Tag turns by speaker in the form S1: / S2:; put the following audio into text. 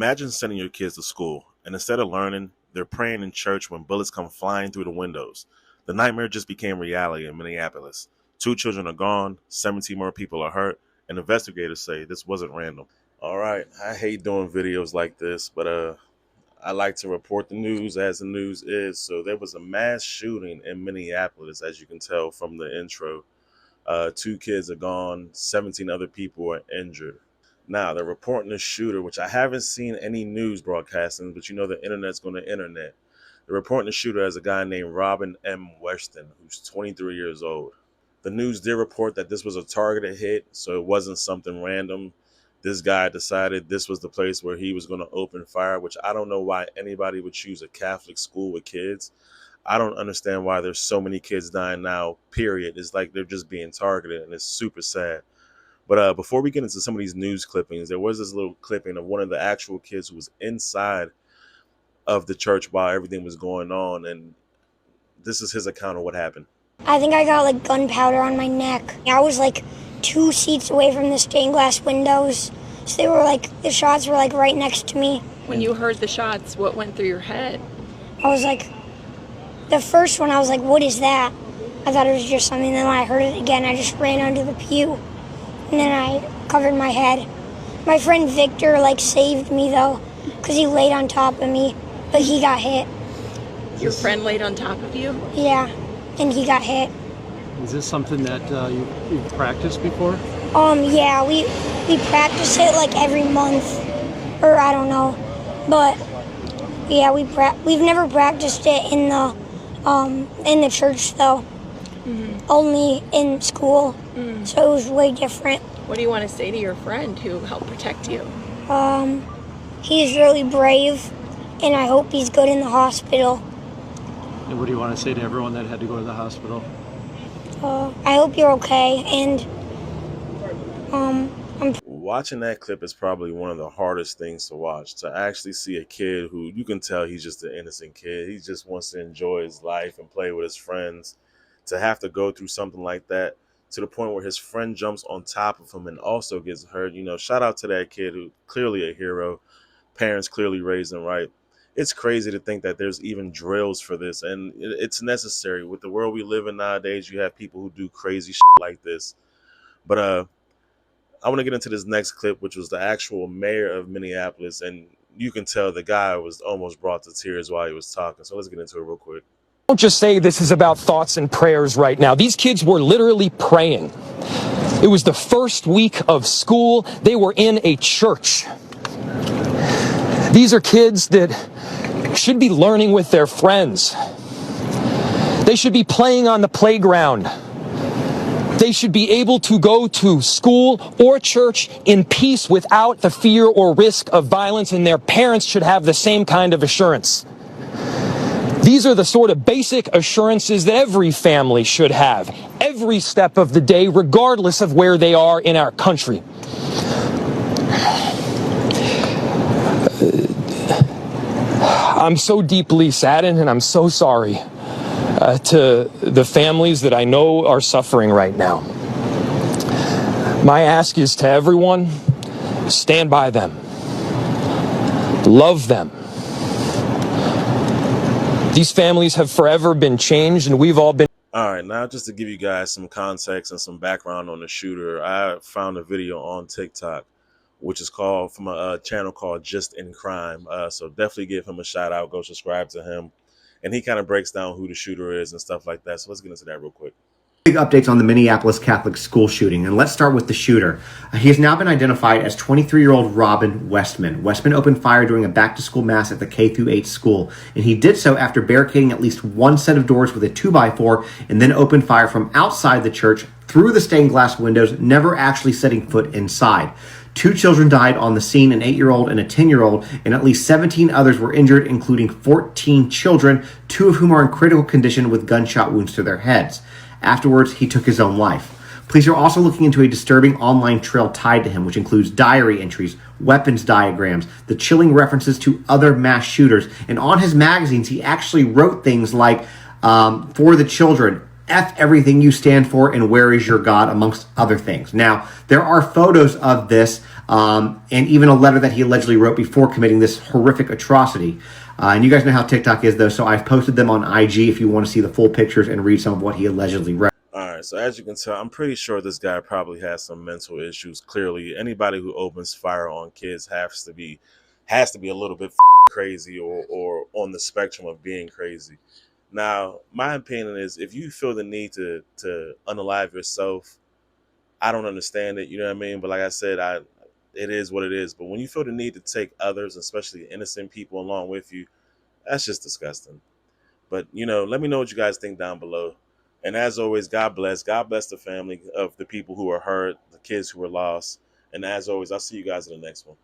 S1: Imagine sending your kids to school, and instead of learning, they're praying in church when bullets come flying through the windows. The nightmare just became reality in Minneapolis. 2 children are gone, 17 more people are hurt, and investigators say this wasn't random. All right, I hate doing videos like this, but I like to report the news as the news is. So there was a mass shooting in Minneapolis, as you can tell from the intro. 2 kids are gone, 17 other people are injured. Now, they're reporting the shooter, which I haven't seen any news broadcasting, but you know the internet's going to internet. They're reporting the shooter as a guy named Robin M. Weston, who's 23 years old. The news did report that this was a targeted hit, so it wasn't something random. This guy decided this was the place where he was going to open fire, which I don't know why anybody would choose a Catholic school with kids. I don't understand why there's so many kids dying now, period. It's like they're just being targeted, and it's super sad. But before we get into some of these news clippings, there was this little clipping of one of the actual kids who was inside of the church while everything was going on, and this is his account of what happened.
S2: I think I got like gunpowder on my neck. I was like 2 seats away from the stained glass windows, so they were like, the shots were like right next to me.
S3: When you heard the shots, what went through your head?
S2: I was like, the first one I was like, what is that? I thought it was just something, then when I heard it again, I just ran under the pew. And then I covered my head. My friend Victor like saved me though, because he laid on top of me, but he got hit.
S3: Your friend laid on top of you?
S2: Yeah, and he got hit.
S4: Is this something that you've practiced before?
S2: Yeah, we practice it like every month, or I don't know, but yeah, we've never practiced it in the church though. Mm-hmm. Only in school, so it was way different.
S3: What do you want to say to your friend who helped protect you?
S2: He's really brave, and I hope he's good in the hospital.
S4: And what do you want to say to everyone that had to go to the hospital?
S2: I hope you're okay, and
S1: Watching that clip is probably one of the hardest things to watch, to actually see a kid who you can tell he's just an innocent kid. He just wants to enjoy his life and play with his friends. To have to go through something like that to the point where his friend jumps on top of him and also gets hurt. You know, shout out to that kid who clearly a hero. Parents clearly raised him right. It's crazy to think that there's even drills for this, and it's necessary. With the world we live in nowadays, you have people who do crazy shit like this. But I want to get into this next clip, which was the actual mayor of Minneapolis, and you can tell the guy was almost brought to tears while he was talking. So let's get into it real quick.
S5: Don't just say this is about thoughts and prayers right now. These kids were literally praying. It was the first week of school. They were in a church. These are kids that should be learning with their friends. They should be playing on the playground. They should be able to go to school or church in peace without the fear or risk of violence, and their parents should have the same kind of assurance. These are the sort of basic assurances that every family should have, every step of the day, regardless of where they are in our country. I'm so deeply saddened, and I'm so sorry to the families that I know are suffering right now. My ask is to everyone, stand by them, love them. These families have forever been changed, and we've all been...
S1: All right, now just to give you guys some context and some background on the shooter, I found a video on TikTok, which is called from a channel called Just in Crime. So definitely give him a shout out. Go subscribe to him. And he kind of breaks down who the shooter is and stuff like that. So let's get into that real quick.
S6: Big updates on the Minneapolis Catholic School shooting, and let's start with the shooter. He has now been identified as 23-year-old Robin Westman. Westman opened fire during a back-to-school mass at the K-8 school, and he did so after barricading at least one set of doors with a 2x4 and then opened fire from outside the church through the stained glass windows, never actually setting foot inside. 2 children died on the scene, an 8-year-old and a 10-year-old, and at least 17 others were injured, including 14 children, 2 of whom are in critical condition with gunshot wounds to their heads. Afterwards, he took his own life. Police are also looking into a disturbing online trail tied to him, which includes diary entries, weapons diagrams, the chilling references to other mass shooters, and on his magazines, he actually wrote things like, for the children, F everything you stand for and where is your God, amongst other things. Now, there are photos of this and even a letter that he allegedly wrote before committing this horrific atrocity. And you guys know how TikTok is, though, so I've posted them on IG if you want to see the full pictures and read some of what he allegedly wrote.
S1: All right, so as you can tell, I'm pretty sure this guy probably has some mental issues. Clearly, anybody who opens fire on kids has to be a little bit crazy or on the spectrum of being crazy. Now, my opinion is if you feel the need to unalive yourself, I don't understand it. You know what I mean? But like I said, it is what it is. But when you feel the need to take others, especially innocent people, along with you, that's just disgusting. But, let me know what you guys think down below. And as always, God bless. God bless the family of the people who are hurt, the kids who were lost. And as always, I'll see you guys in the next one.